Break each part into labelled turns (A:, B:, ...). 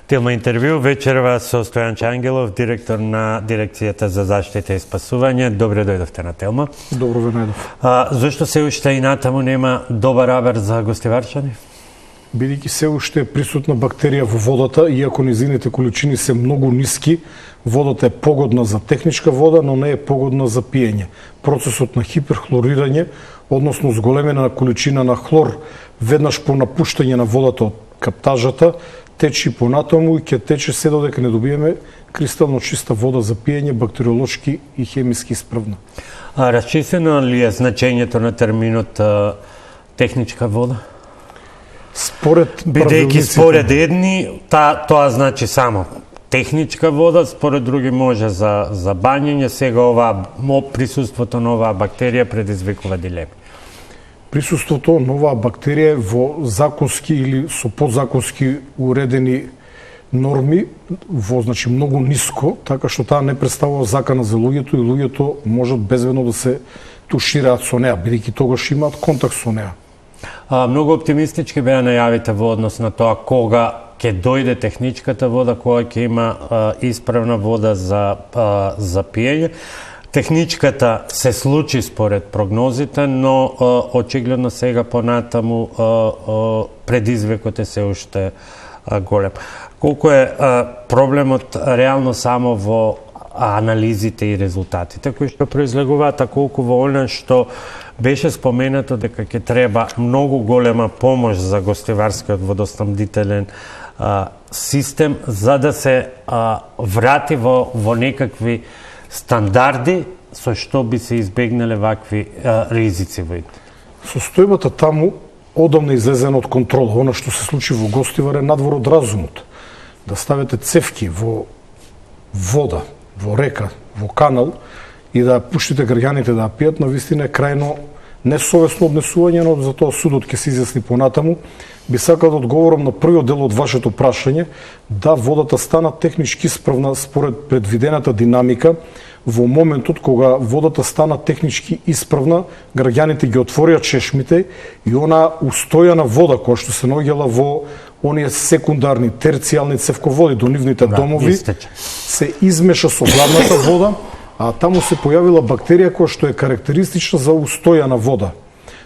A: Телма интервју вечерва со Стојан Ангелов, директор на Дирекцијата за заштита и спасување. Добре дојдовте на Телма.
B: Добро ве најдов.
A: Зошто се уште и натаму нема добар абер за гостиварчани?
B: Бидејќи се уште е присутна бактерија во водата, иако низините количини се многу ниски, водата е погодна за техничка вода, но не е погодна за пиење. Процесот на хиперхлорирање, односно зголемена на количина на хлор, веднаш по напуштање на водата од каптажата, течи понатаму и ќе тече се додека не добиеме кристално чиста вода за пиење, бактериолошки и хемиски исправна.
A: Расчистено ли е значењето на терминот техничка вода?
B: Според
A: бидејќи според едни тоа значи само техничка вода, според други може за бањење, сега присуството на оваа бактерија предизвикува дилеми.
B: Присуството на оваа бактерија во законски или со подзаконски уредени норми во многу ниско, така што таа не представува закана за луѓето и луѓето можат безбедно да се тушираат со неа, бидејќи тогаш имаат контакт со неа.
A: Многу оптимистички беа најавите во однос на тоа кога ќе дојде техничката вода, кога ќе има исправна вода за пиење. Техничката се случи според прогнозите, но очигледно сега понатаму предизвикот е се уште голем. Колку е проблемот реално само во анализите и резултатите кои што произлегуваат, а колку во она што беше споменато дека ќе треба многу голема помош за гостиварскиот водоснабдителен систем за да се врати во некакви стандарди со што би се избегнале вакви ризици во иднина.
B: Состојбата таму одамна излезена од контрола. Она што се случи во Гостивар е надвор од разумот. Да ставите цевки во вода, во река, во канал и да пуштите граѓаните да пијат, навистина е крајно несовесно однесување, но за тоа судот ќе се изјасни понатаму. Би сакал да одговорам на првиот дел од вашето прашање. Да, водата стана технички исправна според предвидената динамика. Во моментот кога водата стана технички исправна, граѓаните ги отворија чешмите и она устојана вода која што се наоѓала во оние секундарни, терцијални цевководи до нивните домови, се измеша со главната вода, а таму се појавила бактерија која што е карактеристична за устојана вода.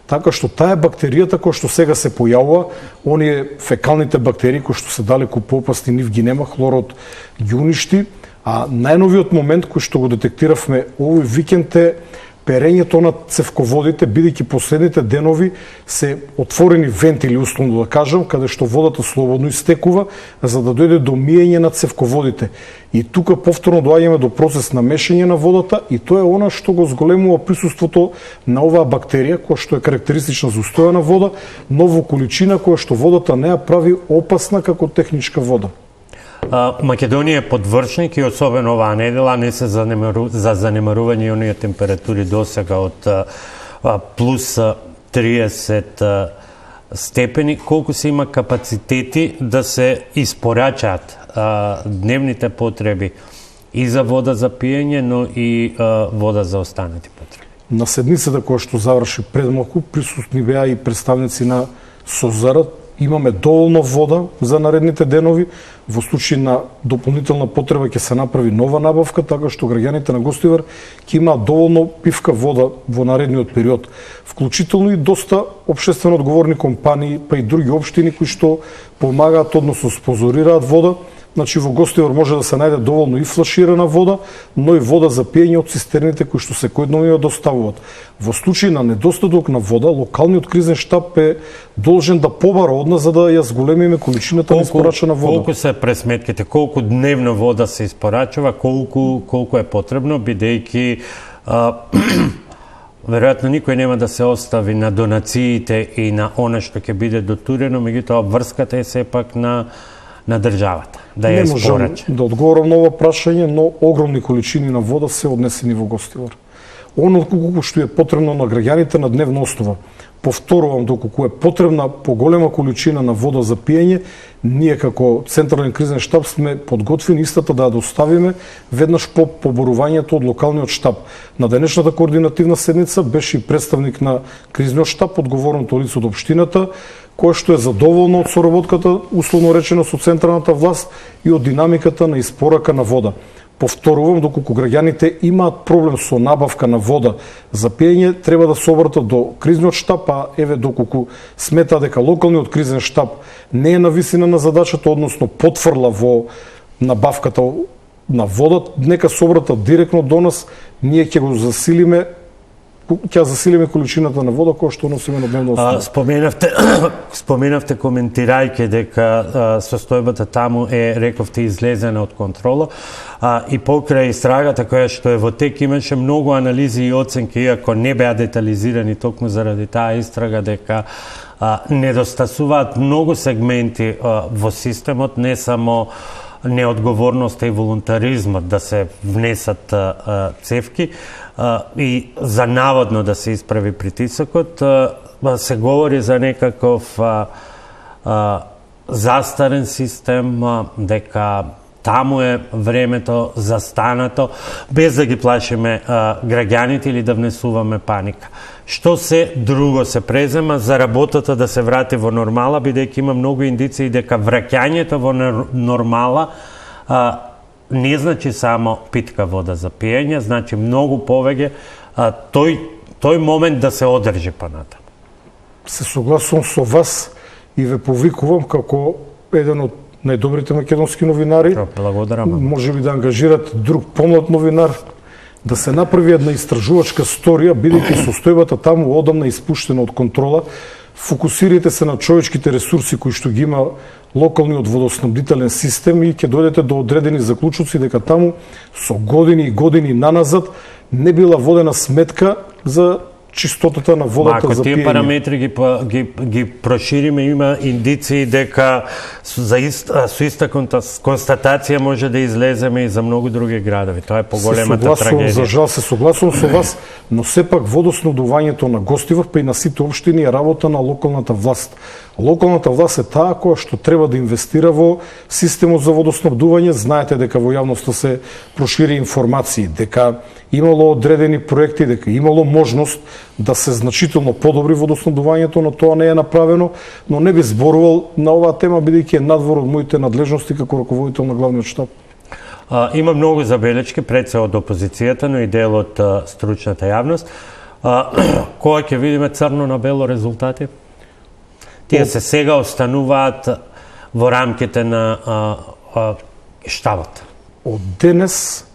B: Така што таа бактеријата која што сега се појавува, оние фекалните бактерии кои што се далеку поопасни, нив ги нема, хлорот ги уништи, а најновиот момент кој што го детектиравме овој викенд е перењето на цевководите, бидејќи последните денови се отворени вентили, условно да кажам, каде што водата слободно истекува, за да дојде до миење на цевководите. И тука повторно доаѓаме до процес на мешање на водата и тоа е она што го зголемува присуството на оваа бактерија, која што е карактеристична за устојана вода, но во количина која што водата не ја прави опасна како техничка вода.
A: Македонија е подвршник и особено оваа недела не се за занемарување оние температури досега од плюс 30 степени. Колку се има капацитети да се испорачаат дневните потреби и за вода за пиење, но и вода за останати потреби?
B: На седницата која што заврши пред малку, присутни беа и представници на Созарат. Имаме доволно вода за наредните денови. Во случај на дополнителна потреба ќе се направи нова набавка, така што граѓаните на Гостивар ќе имаат доволно пивка вода во наредниот период. Вклучително и доста општествено одговорни компании, па и други општини кои што помагаат, односно спонзорираат вода. Значи во Гостивар може да се најде доволно и флаширана вода, но и вода за пиење од цистерните кои што секојдневно ја доставуваат. Во случај на недостаток на вода, локалниот кризен штаб е должен да побара од нас за да ја зголемиме количината на испорачена вода.
A: Колку се пресметките, колку дневна вода се испорачува, колку е потребно, бидејќи веројатно никој нема да се остави на донациите и на она што ќе биде дотурено, меѓутоа врската е сепак на државата да ја испорача.
B: Не можам да одговорам на ова прашање, но огромни количини на вода се однесени во Гостивар. онолку што е потребно на граѓаните на дневна основа. Повторувам, доколку е потребна поголема количина на вода за пиење, ние како Централен кризен штаб сме подготвени истата да ја доставиме веднаш по поборувањето од локалниот штаб. На денешната координативна седница беше и представник на кризниот штаб, одговорното лице од општината, кој што е задоволно од соработката, условно речено, со централната власт и од динамиката на испорака на вода. Повторувам, доколку граѓаните имаат проблем со набавка на вода за пиење, треба да се обратат до кризниот штаб, а еве доколку смета дека локалниот кризен штаб не е на висина на задачата, односно потврла во набавката на вода, нека се обратат директно до нас, ние ќе го засилиме, ќе засилиме количината на вода која што носиме на дневна основа.
A: Споменавте коментирајќи дека состојбата таму е, рековте, излезена од контрола, и покрај истрагата која што е во тек имаше многу анализи и оценки, иако не беа детализирани токму заради таа истрага, дека недостасуваат многу сегменти во системот, не само неодговорноста и волунтаризмот да се внесат цевки и за наводно да се исправи притисокот, се говори за некаков застарен систем, дека таму е времето застанато, без да ги плашиме граѓаните или да внесуваме паника. Што се друго се презема за работата да се врати во нормала, бидејќи има многу индиции дека враќањето во нормала не значи само питка вода за пиење, значи многу повеќе тој момент да се одржи понатаму.
B: Се согласувам со вас и ве повикувам како еден од најдобрите македонски новинари.
A: Благодарам.
B: Може би да ангажират друг помлад новинар, да се направи една истражувачка сторија, бидејќи состојбата таму одамна испуштена од контрола. Фокусирайте се на човечките ресурси кои што ги има локалниот водоснабдителен систем и ќе дојдете до одредени заклучоци дека таму со години и години наназад не била водена сметка за чистотата на водата за пиење. Ако тие
A: параметри ги прошириме, има индиции дека со иста констатација може да излеземе и за многу други градови. Тоа е поголемата трагедија.
B: За жал се согласувам со вас, но сепак водоснабдувањето на Гостивар па и на сите општини е работа на локалната власт. Локалната власт е таа која што треба да инвестира во системот за водоснабдување. Знаете дека во јавноста се прошири информации, дека имало одредени проекти, дека имало можност да се значително подобри водоснабдувањето, но тоа не е направено, но не би зборувал на оваа тема, бидејќи е надвор од моите надлежности како раководител на главниот штаб.
A: Има многу забелешки, пред се од опозицијата, но и дел од стручната јавност. Кога ќе видиме црно на бело резултати? Тие се сега остануваат во рамките на штабот.
B: Од денес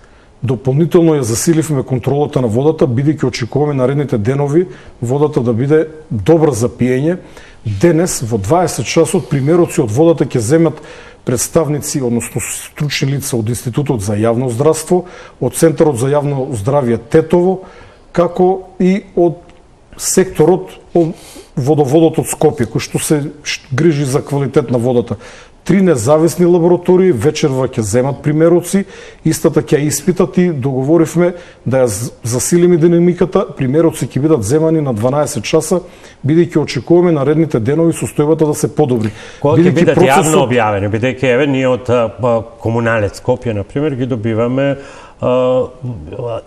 B: дополнително ја засиливме контролата на водата, бидејќи очекуваме наредните денови водата да биде добра за пиење. Денес во 20 часот примероци од водата ќе земат представници, односно стручни лица од Институтот за јавно здравство, од Центарот за јавно здравје Тетово, како и од секторот од водоводот од Скопје, кој што се грижи за квалитет на водата. 3 независни лаборатории вечерва ќе земат примероци, истата ќе ја испитат и договоривме да ја засилиме динамиката. Примероци ќе бидат земани на 12 часа, бидејќи очекуваме наредните денови состојбата да се подобри.
A: Кога ќе бидат јавно објавени, бидејќи еве ние од Комуналец Скопје на пример ги добиваме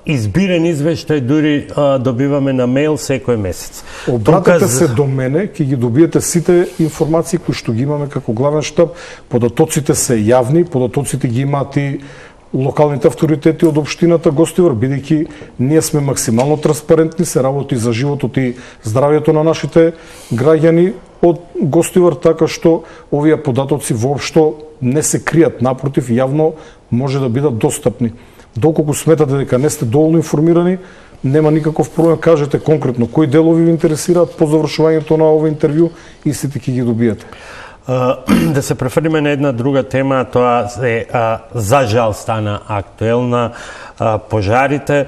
A: избирен извештај, дури добиваме на мејл секој месец.
B: Обратете се до мене, ќе ги добиете сите информации кои што ги имаме како главен штаб. Податоците се јавни, податоците ги имаат и локалните авторитети од општината Гостивар, бидејќи ние сме максимално транспарентни, се работи за животот и здравјето на нашите граѓани од Гостивар, така што овие податоци воопшто не се кријат, напротив, јавно може да бидат достапни. Доколку сметате дека не сте доволно информирани, нема никаков проблем, кажете конкретно кои делови ви интересираат по завршувањето на ова интервју и сите ќе ги добиете.
A: Да се префрлиме на една друга тема, тоа е за жал стана актуелна, пожарите,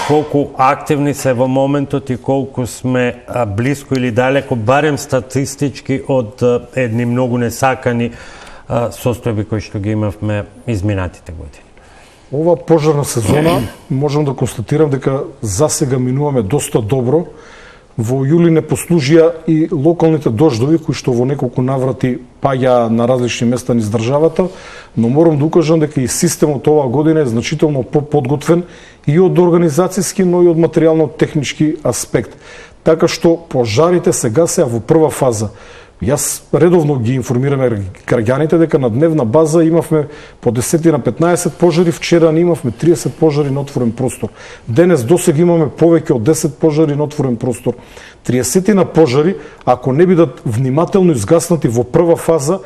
A: колку активни се во моментот и колку сме блиско или далеко, барем статистички од едни многу несакани состојби кои што ги имавме изминатите години.
B: Ова пожарна сезона можам да констатирам дека засега минуваме доста добро. Во јули не послужија и локалните дождови кои што во неколку наврати паѓа на различни места низ државата, но морам да укажам дека и системот оваа година е значително поподготвен и од организацијски, но и од материјално-технички аспект. Така што пожарите сега се во прва фаза. Јас редовно ги информираме граѓаните дека на дневна база имавме по 10 на 15 пожари, вчера не имавме 30 пожари на отворен простор. Денес досега имаме повеќе од 10 пожари на отворен простор. 30 на пожари, ако не бидат внимателно изгаснати во прва фаза,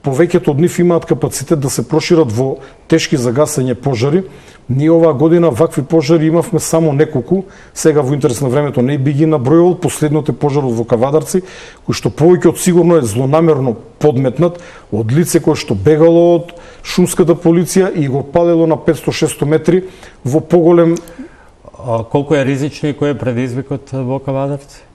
B: повеќето од нив имаат капацитет да се прошират во тешки за гасење пожари. Ние оваа година вакви пожари имавме само неколку, сега во интерес на времето не би ги набројувал, последниот е пожарот во Кавадарци, кој што повеќе од сигурно е злонамерно подметнат од лице кое што бегало од шумската полиција и го палело на 500-600 метри во поголем...
A: Колку е ризично и кој е предизвикот во Кавадарци?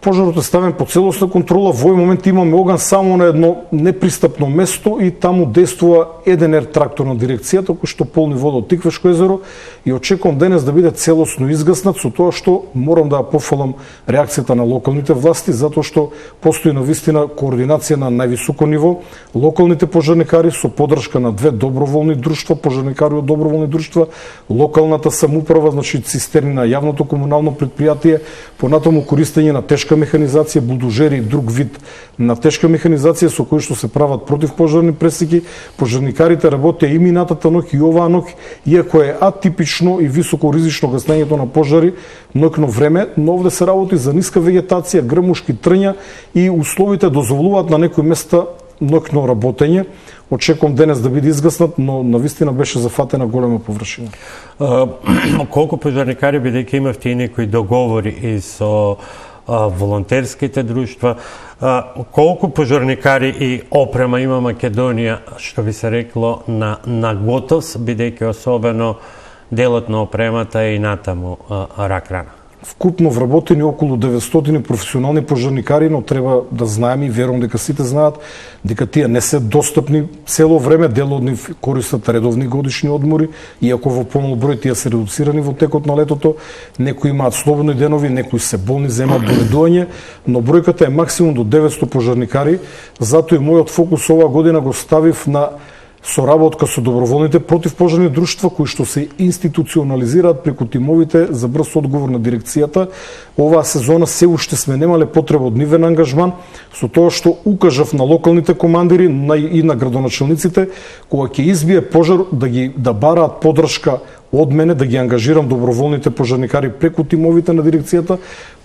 B: Пожарот е ставен по целосна контрола. Во овој момент имаме оган само на едно непристапно место и таму действува еден трактор на дирекцијата кој што полни вода од Тиквешко езеро и очекувам денес да биде целосно изгаснат, со тоа што морам да пофалам реакцијата на локалните власти, затоа што постои навистина координација на највисоко ниво. Локалните пожарникари со поддршка на две доброволни друштва, пожарникари од доброволни друштва, локалната самоуправа, значи цистерни на јавното комунално претпријатие, понатаму користење на тешка механизација, булдожери и друг вид на тешка механизација со кои што се прават противпожарни пресеки. Пожарникарите работеа и минатата ноќ и оваа ноќ, иако е атипично и високо ризично гаснењето на пожари ноќно време, но овде се работи за ниска вегетација, грмушки, трња и условите дозволуваат на некои места ноќно работење. Очекувам денес да биде изгаснат, но навистина беше зафатена голема површина.
A: Колку пожарникари, бидејќи имавте и некои договори и со волонтерските друштва, колку пожарникари и опрема има Македонија, што би се рекло, на готовс, бидејќи особено делот на опремата и натаму рак-рана?
B: Вкупно вработени околу 900 професионални пожарникари, но треба да знаеме и верувам дека сите знаат дека тие не се достапни цело време, дел од нив користат редовни годишни одмори, иако во помал број тие се редуцирани во текот на летото, некои имаат слободни денови, некои се болни, земаат боледување, но бројката е максимум до 900 пожарникари, затоа и мојот фокус оваа година го ставив на соработка со доброволните противпожарни друштва кои што се институционализираат преку тимовите за брз одговор на дирекцијата. Оваа сезона се уште сме немале потреба од нивен ангажман, со тоа што укажав на локалните командири и на градоначалниците, кога ќе избие пожар да бараат поддршка од мене, да ги ангажирам доброволните пожарникари преку тимовите на дирекцијата,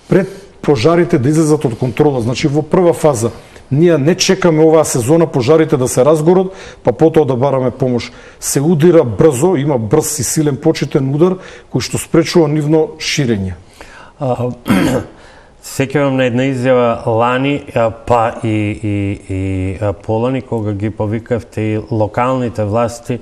B: пред пожарите да излезат од контрола. Значи во прва фаза ние не чекаме оваа сезона пожарите да се разгорат, па потоа да бараме помош. Се удира брзо, има брз и силен почетен удар кој што спречува нивно ширење.
A: Сеќавам на една изјава лани, па и полани, кога ги повикавте и локалните власти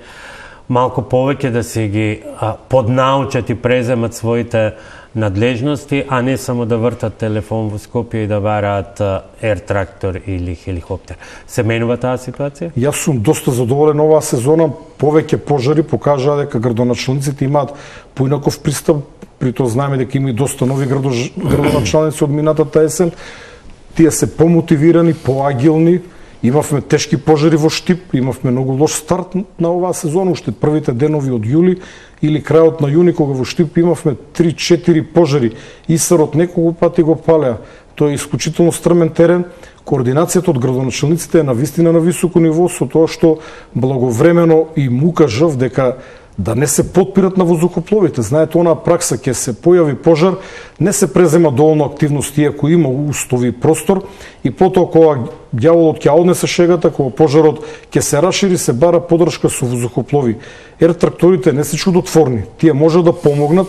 A: малку повеќе да се ги поднаучат и преземат своите надлежности, а не само да вртат телефон во Скопје и да бараат ер-трактор или хеликоптер. Се менува таа ситуација?
B: Јас сум доста задоволен оваа сезона. Повеќе пожари покажаа дека градоначалниците имаат поинаков пристап. При тоа знаеме дека има и доста нови градоначалници од минатата есен. Тие се помотивирани, поагилни. Имавме тешки пожари во Штип, имавме многу лош старт на оваа сезона, уште првите денови од јули или крајот на јуни, кога во Штип имавме 3-4 пожари. Исарот неколку пати го палеа. Тој е исклучително стрмен терен. Координацијата од градоначалниците е навистина на високо ниво, со тоа што благовремено и му кажав дека да не се подпират на воздухопловите. Знаете, онаа пракса, ќе се појави пожар, не се презема доволно активност, иако има устови и простор, и потоа кога ѓаволот ќе однесе шегата, кога пожарот ќе се расшири, се бара поддршка со воздухоплови. Ер-тракторите не се чудотворни, тие може да помогнат,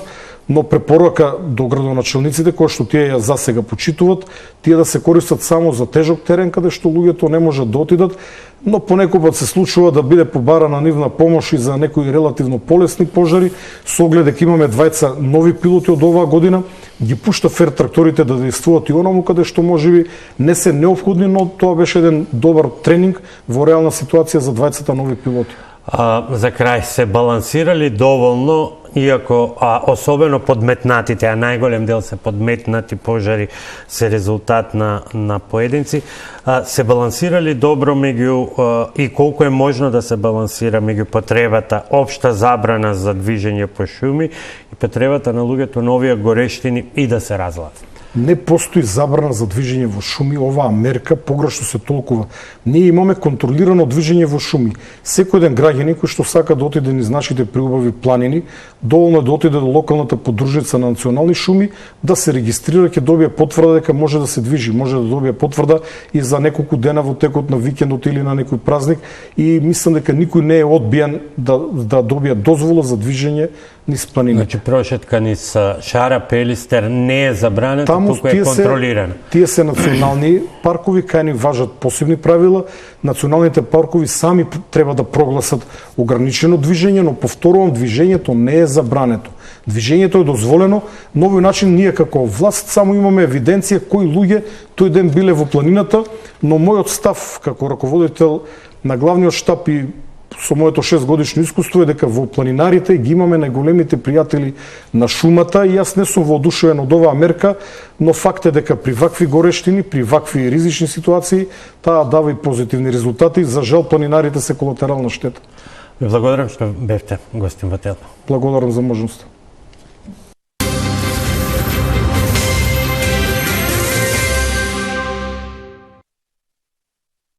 B: но препорака до градоначалниците, кои што тие ја засега почитуваат, тие да се користат само за тежок терен, каде што луѓето не можат да отидат, но понекогаш се случува да биде побарана нивна помош и за некои релативно полесни пожари, со оглед дека имаме двајца нови пилоти од оваа година, ги пушта ер-тракторите да действуваат и онаму каде што можеби не се неопходни, но тоа беше еден добар тренинг во реална ситуација за двајцата нови пилоти.
A: За крај, се балансирали доволно, иако особено подметнатите, а најголем дел се подметнати пожари се резултат на поединци, се балансирали добро меѓу и колку е можно да се балансира меѓу потребата општа забрана за движење по шуми и потребата на луѓето на овие горештини и да се разлазат.
B: Не постои забрана за движење во шуми, оваа мерка погрешно се толкува. Ние имаме контролирано движење во шуми. Секој ден граѓани кој што сака да отиде низ нашите приубави планини, доволно е да отиде до локалната подружница на национални шуми, да се регистрира, ќе добие потврда дека може да се движи, може да добие потврда и за неколку дена во текот на викендот или на некој празник, и мислам дека никој не е одбиен да добие дозвола за движење низ планините.
A: Значи прошетка низ Шара, Пелистер не е забранета, туку е контролирана.
B: Тие се национални паркови, кај ни важат посебни правила. Националните паркови сами треба да прогласат ограничено движење, но повторувам, движењето не е забрането. Движењето е дозволено, на овој начин ние како власт само имаме евиденција кои луѓе тој ден биле во планината, но мојот став како раководител на главниот штаб и со моето 6-годишно искуство е дека во планинарите ги имаме најголемите пријатели на шумата и јас не сум воодушевен од оваа мерка, но факт е дека при вакви горештини, при вакви ризични ситуации, таа дава и позитивни резултати. За жал, планинарите се колатерална штета.
A: Ви благодарам што бевте гостин во Телпа.
B: Благодарам за можноста.